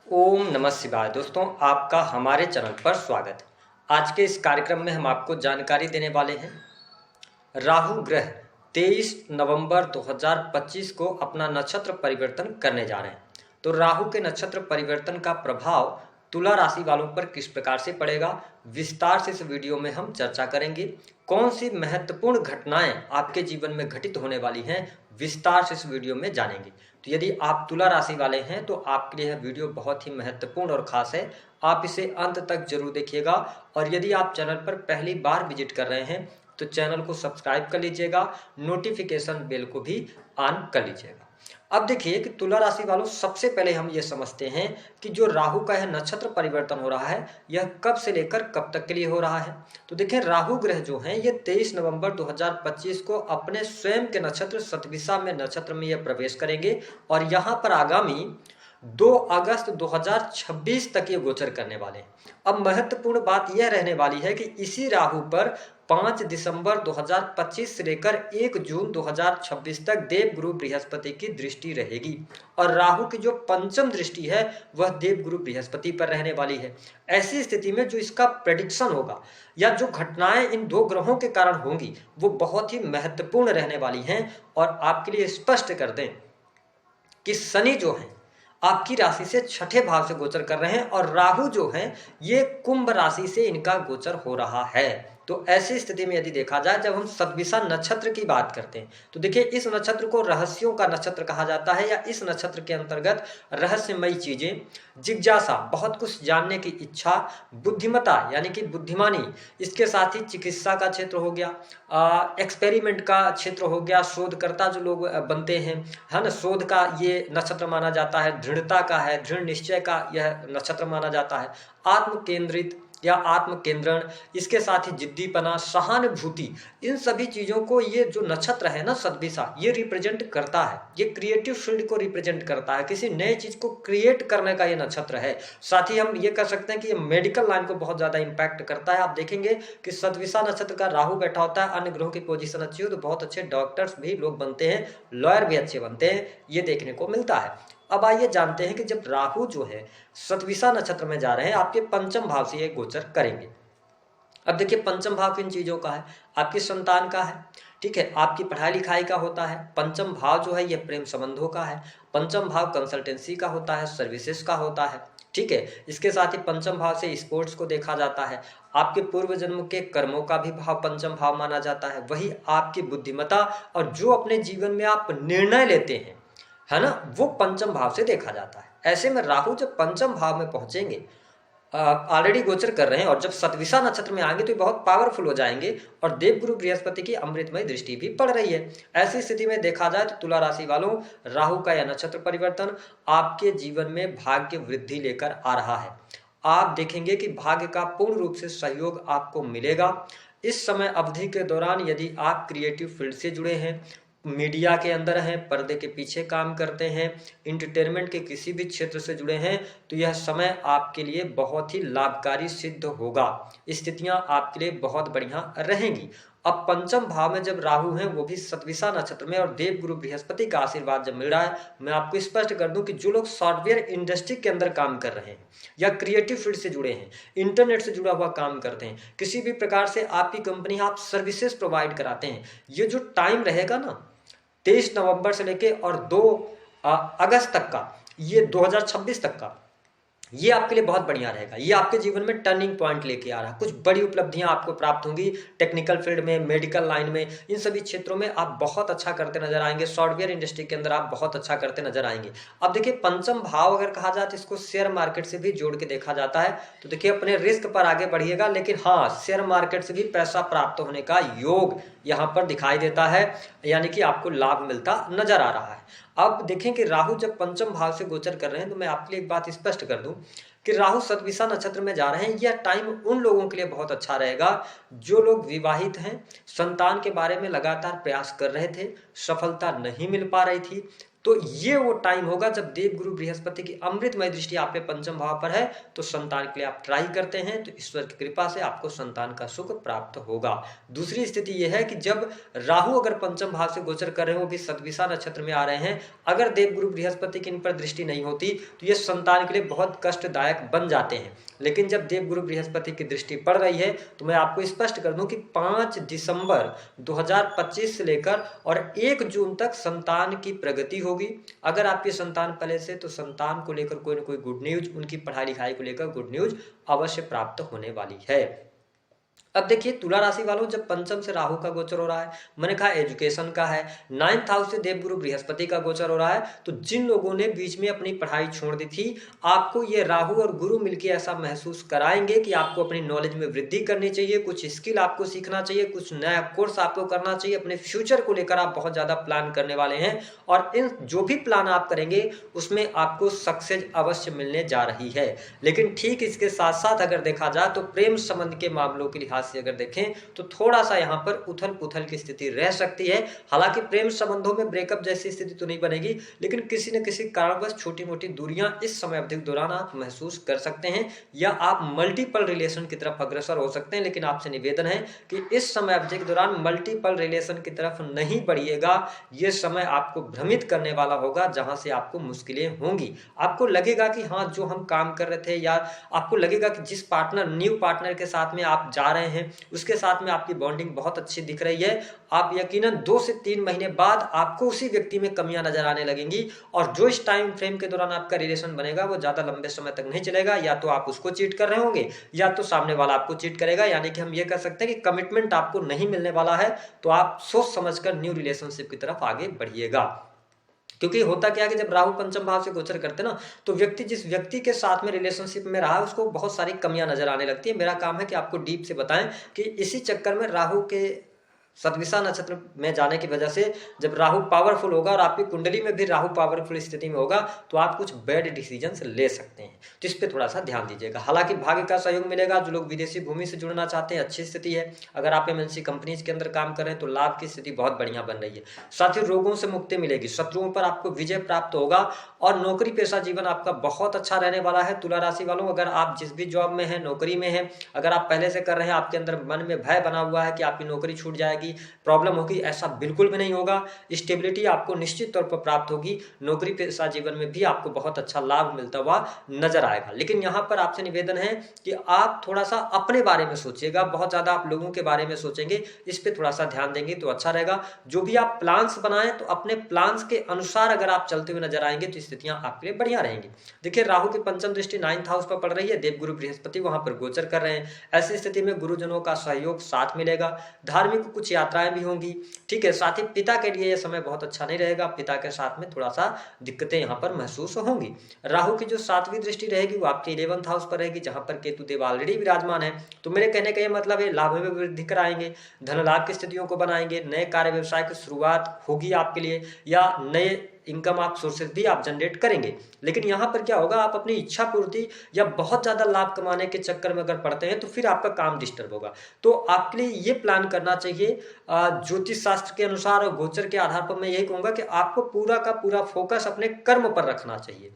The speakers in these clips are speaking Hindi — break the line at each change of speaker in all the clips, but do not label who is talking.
ओम नमः शिवाय। दोस्तों, आपका हमारे चैनल पर स्वागत है। आज के इस कार्यक्रम में हम आपको जानकारी देने वाले हैं। राहु ग्रह 23 नवंबर 2025 को अपना नक्षत्र परिवर्तन करने जा रहे हैं। तो राहु के नक्षत्र परिवर्तन का प्रभाव तुला राशि वालों पर किस प्रकार से पड़ेगा, विस्तार से इस वीडियो में हम चर्चा करेंगे। कौन सी महत्वपूर्ण घटनाएं आपके जीवन में घटित होने वाली हैं, विस्तार से इस वीडियो में जानेंगे। तो यदि आप तुला राशि वाले हैं तो आपके लिए यह वीडियो बहुत ही महत्वपूर्ण और खास है। आप इसे अंत तक जरूर देखिएगा। और यदि आप चैनल पर पहली बार विजिट कर रहे हैं तो चैनल को सब्सक्राइब कर लीजिएगा, नोटिफिकेशन बेल को भी ऑन कर लीजिएगा। अब देखिए कि तुला राशि वालों, सबसे पहले हम ये समझते हैं कि जो राहु का यह नक्षत्र परिवर्तन हो रहा है यह कब से लेकर कब तक के लिए हो रहा है। तो देखिए, राहु ग्रह जो हैं ये 23 नवंबर 2025 को अपने स्वयं के नक्षत्र शतभिषा में नक्षत्र में यह प्रवेश करेंगे और यहाँ पर आगामी 2 अगस्त 2026 तक ये गोचर करने वाले हैं। अब महत्वपूर्ण बात यह रहने वाली है कि इसी राहु पर 5 दिसंबर 2025 से लेकर 1 जून 2026 तक देवगुरु बृहस्पति की दृष्टि रहेगी और राहु की जो पंचम दृष्टि है वह देवगुरु बृहस्पति पर रहने वाली है। ऐसी स्थिति में जो इसका प्रेडिक्शन होगा या जो घटनाएं इन दो ग्रहों के कारण होंगी वो बहुत ही महत्वपूर्ण रहने वाली हैं। और आपके लिए स्पष्ट कर दें कि शनि जो है आपकी राशि से छठे भाव से गोचर कर रहे हैं और राहु जो है ये कुंभ राशि से इनका गोचर हो रहा है। तो ऐसी स्थिति में यदि देखा जाए, जब हम शतभिषा नक्षत्र की बात करते हैं तो देखिए, इस नक्षत्र को रहस्यों का नक्षत्र कहा जाता है या इस नक्षत्र के अंतर्गत रहस्यमयी चीजें, जिज्ञासा, बहुत कुछ जानने की इच्छा, बुद्धिमता यानी कि बुद्धिमानी, इसके साथ ही चिकित्सा का क्षेत्र हो गया, एक्सपेरिमेंट का क्षेत्र हो गया, शोधकर्ता जो लोग बनते हैं, है ना, शोध का ये नक्षत्र माना जाता है, दृढ़ता का है, दृढ़ निश्चय का यह नक्षत्र माना जाता है, आत्म केंद्रित या आत्म केंद्रण, इसके साथ ही जिद्दीपना, सहानुभूति, इन सभी चीजों को ये जो नक्षत्र है ना शतभिषा, ये रिप्रेजेंट करता है। ये क्रिएटिव फील्ड को रिप्रेजेंट करता है, किसी नए चीज को क्रिएट करने का ये नक्षत्र है। साथ ही हम ये कह सकते हैं कि ये मेडिकल लाइन को बहुत ज्यादा इंपैक्ट करता है। आप देखेंगे कि शतभिषा नक्षत्र का राहु बैठा होता है, अन्य ग्रहों की पोजीशन अच्छी हो तो बहुत अच्छे डॉक्टर्स भी लोग बनते हैं, लॉयर भी अच्छे बनते हैं, ये देखने को मिलता है। अब आइए जानते हैं कि जब राहु जो है शतभिषा नक्षत्र में जा रहे हैं, आपके पंचम भाव से ये गोचर करेंगे। अब देखिए, पंचम भाव किन चीजों का है, आपकी संतान का है, ठीक है, आपकी पढ़ाई लिखाई का होता है। पंचम भाव जो है ये प्रेम संबंधों का है। पंचम भाव कंसल्टेंसी का होता है, सर्विसेज का होता है, ठीक है। इसके साथ ही पंचम भाव से स्पोर्ट्स को देखा जाता है। आपके पूर्व जन्म के कर्मों का भी भाव पंचम भाव माना जाता है। वही आपकी बुद्धिमत्ता और जो अपने जीवन में आप निर्णय लेते हैं, है ना, वो पंचम भाव से देखा जाता है। ऐसे में राहु जब पंचम भाव में पहुंचेंगे, ऑलरेडी गोचर कर रहे हैं, और जब शतभिषा नक्षत्र में आएंगे तो बहुत पावरफुल हो जाएंगे और देवगुरु बृहस्पति की अमृतमय दृष्टि भी पड़ रही है। ऐसी स्थिति में देखा जाए तो तुला राशि वालों, राहु का यह नक्षत्र परिवर्तन आपके जीवन में भाग्य वृद्धि लेकर आ रहा है। आप देखेंगे कि भाग्य का पूर्ण रूप से सहयोग आपको मिलेगा। इस समय अवधि के दौरान यदि आप क्रिएटिव फील्ड से जुड़े हैं, मीडिया के अंदर हैं, पर्दे के पीछे काम करते हैं, इंटरटेनमेंट के किसी भी क्षेत्र से जुड़े हैं, तो यह समय आपके लिए बहुत ही लाभकारी सिद्ध होगा। स्थितियां आपके लिए बहुत बढ़िया रहेंगी। अब पंचम भाव में जब राहु हैं, वो भी शतभिषा नक्षत्र में, और देवगुरु बृहस्पति का आशीर्वाद जब मिल रहा है, मैं आपको स्पष्ट कर दूं कि जो लोग सॉफ्टवेयर इंडस्ट्री के अंदर काम कर रहे हैं या क्रिएटिव फील्ड से जुड़े हैं, इंटरनेट से जुड़ा हुआ काम करते हैं, किसी भी प्रकार से आपकी कंपनी, आप सर्विसेज प्रोवाइड कराते हैं, ये जो टाइम रहेगा ना 23 नवंबर से लेके और 2 अगस्त तक का, ये 2026 तक का, ये आपके लिए बहुत बढ़िया रहेगा। ये आपके जीवन में टर्निंग पॉइंट लेके आ रहा है। कुछ बड़ी उपलब्धियां आपको प्राप्त होंगी टेक्निकल फील्ड में, मेडिकल लाइन में, इन सभी क्षेत्रों में आप बहुत अच्छा करते नजर आएंगे। सॉफ्टवेयर इंडस्ट्री के अंदर आप बहुत अच्छा करते नजर आएंगे। अब देखिए, पंचम भाव अगर कहा जाए तो इसको शेयर मार्केट से भी जोड़ के देखा जाता है। तो देखिए, अपने रिस्क पर आगे बढ़िएगा, लेकिन हाँ, शेयर मार्केट से भी पैसा प्राप्त होने का योग यहाँ पर दिखाई देता है, यानी कि आपको लाभ मिलता नजर आ रहा है। अब देखें कि राहु जब पंचम भाव से गोचर कर रहे हैं, तो मैं आपके लिए एक बात स्पष्ट कर दूं कि राहु शतभिषा नक्षत्र में जा रहे हैं। यह टाइम उन लोगों के लिए बहुत अच्छा रहेगा जो लोग विवाहित हैं, संतान के बारे में लगातार प्रयास कर रहे थे, सफलता नहीं मिल पा रही थी, तो ये वो टाइम होगा जब देवगुरु बृहस्पति की अमृतमय दृष्टि आप पे पंचम भाव पर है, तो संतान के लिए आप ट्राई करते हैं तो ईश्वर की कृपा से आपको संतान का सुख प्राप्त होगा। दूसरी स्थिति यह है कि जब राहु अगर पंचम भाव से गोचर कर रहे हो, भी सतविसा नक्षत्र में आ रहे हैं, अगर देवगुरु बृहस्पति की इन पर दृष्टि नहीं होती तो ये संतान के लिए बहुत कष्टदायक बन जाते हैं। लेकिन जब देवगुरु बृहस्पति की दृष्टि पड़ रही है तो मैं आपको स्पष्ट कर दूं कि 5 दिसंबर 2025 से लेकर और 1 जून तक संतान की प्रगति होगी। अगर आपकी संतान पहले से, तो संतान को लेकर कोई ना कोई गुड न्यूज, उनकी पढ़ाई लिखाई को लेकर गुड न्यूज अवश्य प्राप्त होने वाली है। अब देखिए तुला राशि वालों, जब पंचम से राहु का गोचर हो रहा है, मैंने कहा एजुकेशन का है, 9th हाउस से देवगुरु बृहस्पति का गोचर हो रहा है, तो जिन लोगों ने बीच में अपनी पढ़ाई छोड़ दी थी, आपको ये राहु और गुरु मिलकर ऐसा महसूस कराएंगे कि आपको अपनी नॉलेज में वृद्धि करनी चाहिए, कुछ स्किल आपको सीखना चाहिए, कुछ नया कोर्स आपको करना चाहिए, अपने फ्यूचर को लेकर आप बहुत ज्यादा प्लान करने वाले हैं और इन जो भी प्लान आप करेंगे उसमें आपको सक्सेस अवश्य मिलने जा रही है। लेकिन ठीक इसके साथ साथ अगर देखा जाए तो प्रेम संबंध के मामलों के लिहाज से अगर देखें तो थोड़ा सा यहां पर उथल पुथल की स्थिति रह सकती है। हालांकि प्रेम संबंधों में ब्रेकअप जैसी स्थिति तो नहीं बनेगी, लेकिन किसी न किसी कारणवश छोटी मोटी दूरियां इस समय अवधि के दौरान आप महसूस कर सकते हैं या आप मल्टीपल रिलेशन की तरफ अग्रसर हो सकते हैं। लेकिन आपसे निवेदन है कि इस समय अवधि के दौरान मल्टीपल रिलेशन की तरफ नहीं बढ़िएगा। यह समय आपको भ्रमित करने वाला होगा, जहां से आपको मुश्किलें होंगी। आपको लगेगा कि हाँ, जो हम काम कर रहे थे, या आपको लगेगा कि जिस पार्टनर, न्यू पार्टनर के साथ में आप जा रहे हैं उसके साथ में आपकी बॉन्डिंग बहुत अच्छी दिख रही है। आप यकीनन 2 से 3 महीने बाद आपको उसी व्यक्ति में कमियां नजर आने लगेंगी और जो इस टाइम फ्रेम के दौरान आपका रिलेशन बनेगा वो ज्यादा लंबे समय तक नहीं चलेगा। या तो आप उसको चीट कर रहे होंगे या तो सामने वाला आपको चीट करेगा। यानी कि हम ये कह सकते हैं कि कमिटमेंट आपको नहीं मिलने वाला है। तो आप सोच समझकर न्यू रिलेशनशिप की तरफ आगे बढ़िएगा। क्योंकि होता क्या है कि जब राहु पंचम भाव से गोचर करते ना, तो व्यक्ति जिस व्यक्ति के साथ में रिलेशनशिप में रहा उसको बहुत सारी कमियां नजर आने लगती है। मेरा काम है कि आपको डीप से बताएं कि इसी चक्कर में राहु के सतविसा नक्षत्र में जाने की वजह से जब राहु पावरफुल होगा और आपकी कुंडली में भी राहु पावरफुल स्थिति में होगा तो आप कुछ बैड डिसीजंस ले सकते हैं। तो इस पे थोड़ा सा ध्यान दीजिएगा। हालांकि भाग्य का सहयोग मिलेगा। जो लोग विदेशी भूमि से जुड़ना चाहते हैं, अच्छी स्थिति है। अगर आप एमएनसी कंपनीज के अंदर काम कर रहे हैं तो लाभ की स्थिति बहुत बढ़िया बन रही है। साथ ही रोगों से मुक्ति मिलेगी, शत्रुओं पर आपको विजय प्राप्त होगा और नौकरी पेशा जीवन आपका बहुत अच्छा रहने वाला है। तुला राशि वालों, अगर आप जिस भी जॉब में है, नौकरी में है, अगर आप पहले से कर रहे हैं, आपके अंदर मन में भय बना हुआ है कि आपकी नौकरी छूट जाएगी, प्रॉब्लम होगी, ऐसा बिल्कुल भी नहीं होगा। स्टेबिलिटी आपको निश्चित तौर पर प्राप्त होगी। नौकरी पेशा जीवन में भी आपको बहुत अच्छा लाभ मिलता हुआ नजर आएगा। लेकिन यहाँ पर आपसे निवेदन है कि आप थोड़ा सा अपने बारे में सोचिएगा। बहुत ज्यादा आप लोगों के बारे में सोचेंगे, इस पे थोड़ा सा ध्यान देंगे तो अच्छा रहेगा। जो भी आप प्लान्स बनाएं तो अपने प्लान्स के अनुसार अगर आप चलते हुए नजर आएंगे तो स्थितियां आपके लिए बढ़िया रहेंगी। देखिए राहु की पंचम दृष्टि 9th हाउस पर पड़ रही है, देवगुरु बृहस्पति वहां पर गोचर कर रहे हैं। ऐसी स्थिति में गुरुजनों का सहयोग साथ मिलेगा। धार्मिक कुछ यात्राएं भी होंगी, ठीक है। साथ ही पिता के लिए यह समय बहुत अच्छा नहीं रहेगा। पिता के साथ में थोड़ा सा दिक्कतें यहाँ पर महसूस होंगी। राहु की जो 7वीं दृष्टि रहेगी वो आपके 11th हाउस पर रहेगी, जहां पर केतु देव ऑलरेडी विराजमान है। तो मेरे कहने का यह मतलब है लाभ में वृद्धि कराएंगे, धन लाभ की स्थितियों को बनाएंगे, नए कार्य व्यवसाय की शुरुआत होगी आपके लिए, या नए इनकम आप सोर्सेज भी आप जनरेट करेंगे। लेकिन यहाँ पर क्या होगा, आप अपनी इच्छा पूर्ति या बहुत ज्यादा लाभ कमाने के चक्कर में अगर पड़ते हैं तो फिर आपका काम डिस्टर्ब होगा। तो आपके लिए ये प्लान करना चाहिए ज्योतिष शास्त्र के अनुसार और गोचर के आधार पर। मैं यही कहूंगा कि आपको पूरा का पूरा फोकस अपने कर्म पर रखना चाहिए।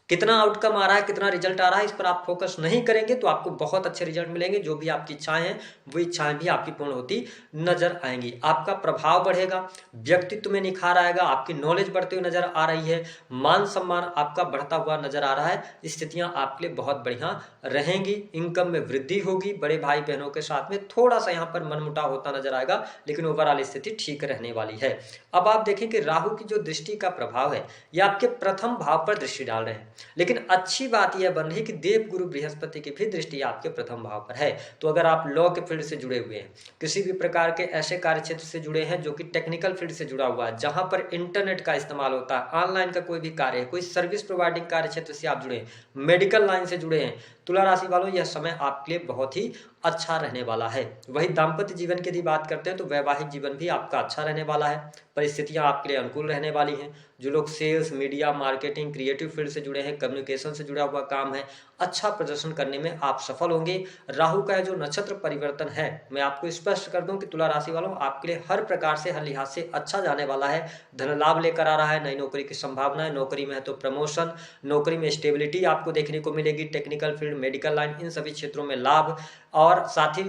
कितना आउटकम आ रहा है, कितना रिजल्ट आ रहा है, इस पर आप फोकस नहीं करेंगे तो आपको बहुत अच्छे रिजल्ट मिलेंगे। जो भी आपकी इच्छाएं हैं वो इच्छाएं भी आपकी पूर्ण होती नजर आएंगी। आपका प्रभाव बढ़ेगा, व्यक्तित्व में निखार आएगा, आपकी नॉलेज बढ़ते हुए नजर आ रही है, मान सम्मान आपका बढ़ता हुआ नजर आ रहा है। स्थितियां आपके लिए बहुत बढ़िया रहेंगी। इनकम में वृद्धि होगी। बड़े भाई बहनों के साथ में थोड़ा सा यहाँ पर मनमुटाव होता नजर आएगा, लेकिन ओवरऑल स्थिति ठीक रहने वाली है। अब आप देखें कि राहु की जो दृष्टि का प्रभाव है यह आपके प्रथम भाव पर दृष्टि डाल रहे हैं। लेकिन अच्छी बात यह बन रही कि देव गुरु बृहस्पति की भी दृष्टि आपके प्रथम भाव पर है। तो अगर आप लॉ के फील्ड से जुड़े हुए हैं, किसी भी प्रकार के ऐसे कार्य क्षेत्र से जुड़े हैं जो कि टेक्निकल फील्ड से जुड़ा हुआ है, जहां पर इंटरनेट का इस्तेमाल होता है, ऑनलाइन का कोई भी कार्य है, कोई सर्विस प्रोवाइडिंग कार्य क्षेत्र से आप जुड़े हैं, मेडिकल लाइन से जुड़े हैं, तुला राशि वालों यह समय आपके लिए बहुत ही अच्छा रहने वाला है। वही दाम्पत्य जीवन की यदि बात करते हैं तो वैवाहिक जीवन भी आपका अच्छा रहने वाला है। परिस्थितियां आपके लिए अनुकूल रहने वाली हैं। जो लोग sales, media, marketing, creative field से जुड़े हैं, कम्युनिकेशन से जुड़ा हुआ काम है, अच्छा प्रदर्शन करने में आप सफल होंगे। राहु का जो नक्षत्र परिवर्तन है, मैं आपको स्पष्ट कर दूं कि तुला राशि वालों, आपके लिए हर प्रकार से, हर लिहाज से अच्छा जाने वाला है। धन लाभ लेकर आ रहा है, नई नौकरी की संभावना है, नौकरी में है तो प्रमोशन, नौकरी में स्टेबिलिटी आपको देखने को मिलेगी। टेक्निकल फील्ड, मेडिकल लाइन, इन सभी क्षेत्रों में लाभ, और साथ ही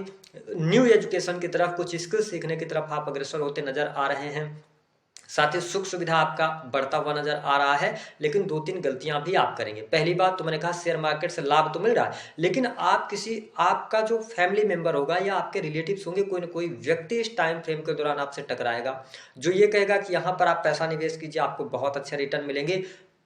न्यू एजुकेशन की तरफ, कुछ स्किल सीखने की तरफ आप अग्रसर होते नजर आ रहे हैं। साथ ही सुख सुविधा आपका बढ़ता हुआ नजर आ रहा है, लेकिन 2-3 गलतियां भी आप करेंगे। पहली बात तो मैंने कहा, शेयर मार्केट से लाभ तो मिल रहा है, लेकिन आपका जो फैमिली मेंबर होगा या आपके रिलेटिव्स होंगे, कोई ना कोई व्यक्ति इस टाइम फ्रेम के दौरान आपसे टकराएगा, जो ये कहेगा कि यहाँ पर आप पैसा निवेश कीजिए, आपको बहुत अच्छे रिटर्न मिलेंगे।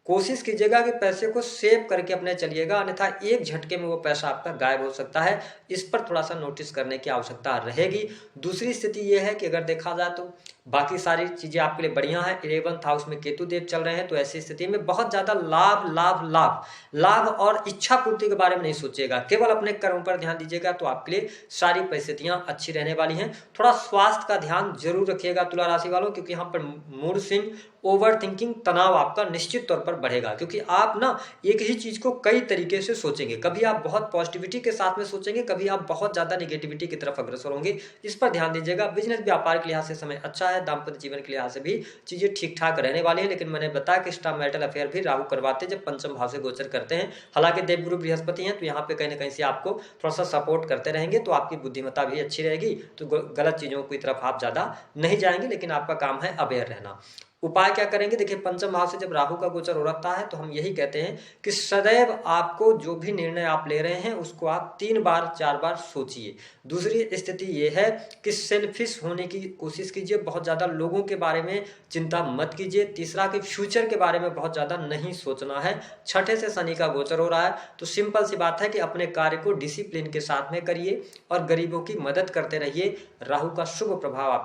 कोशिश कीजिएगा कि पैसे को सेव करके अपने चलिएगा, अन्यथा एक झटके में वो पैसा आपका गायब हो सकता है। इस पर थोड़ा सा नोटिस करने की आवश्यकता रहेगी। दूसरी स्थिति ये है कि अगर देखा जाए तो बाकी सारी चीजें आपके लिए बढ़िया है। 11th हाउस में केतु देव चल रहे हैं, तो ऐसी स्थिति में बहुत ज्यादा लाभ लाभ लाभ लाभ और इच्छा पूर्ति के बारे में नहीं सोचिएगा, केवल अपने कर्म पर ध्यान दीजिएगा, तो आपके लिए सारी परिस्थितियां अच्छी रहने वाली हैं। थोड़ा स्वास्थ्य का ध्यान जरूर रखिएगा तुला राशि वालों, क्योंकि यहाँ पर मूड स्विंग, ओवर थिंकिंग, तनाव आपका निश्चित तौर पर बढ़ेगा, क्योंकि आप ना एक ही चीज को कई तरीके से सोचेंगे। कभी आप बहुत पॉजिटिविटी के साथ में सोचेंगे, कभी आप बहुत ज्यादा निगेटिविटी की तरफ अग्रसर होंगे। इस पर ध्यान दीजिएगा। बिजनेस व्यापार के लिहाज से समय अच्छा है, दाम्पत्य जीवन के लिहाज से भी चीजें ठीक ठाक रहने वाली है। लेकिन मैंने बताया कि एक्स्ट्रा मैरिटल अफेयर भी राहु करवाते हैं जब पंचम भाव से गोचर करते हैं। हालांकि देवगुरु बृहस्पति हैं, तो यहाँ पे कहीं ना कहीं से आपको थोड़ा सा सपोर्ट करते रहेंगे, तो आपकी बुद्धिमत्ता भी अच्छी रहेगी, तो गलत चीजों की तरफ आप ज्यादा नहीं जाएंगे। लेकिन आपका काम है अवेयर रहना। उपाय क्या करेंगे? देखिए, पंचम भाव से जब राहु का गोचर हो रखता है, तो हम यही कहते हैं कि सदैव आपको जो भी निर्णय आप ले रहे हैं उसको आप 3 बार 4 बार सोचिए। दूसरी स्थिति ये है कि सेल्फिश होने की कोशिश कीजिए, बहुत ज़्यादा लोगों के बारे में चिंता मत कीजिए। तीसरा कि फ्यूचर के बारे में बहुत ज़्यादा नहीं सोचना है। छठे से शनि का गोचर हो रहा है, तो सिंपल सी बात है कि अपने कार्य को डिसिप्लिन के साथ में करिए और गरीबों की मदद करते रहिए। राहु का शुभ प्रभाव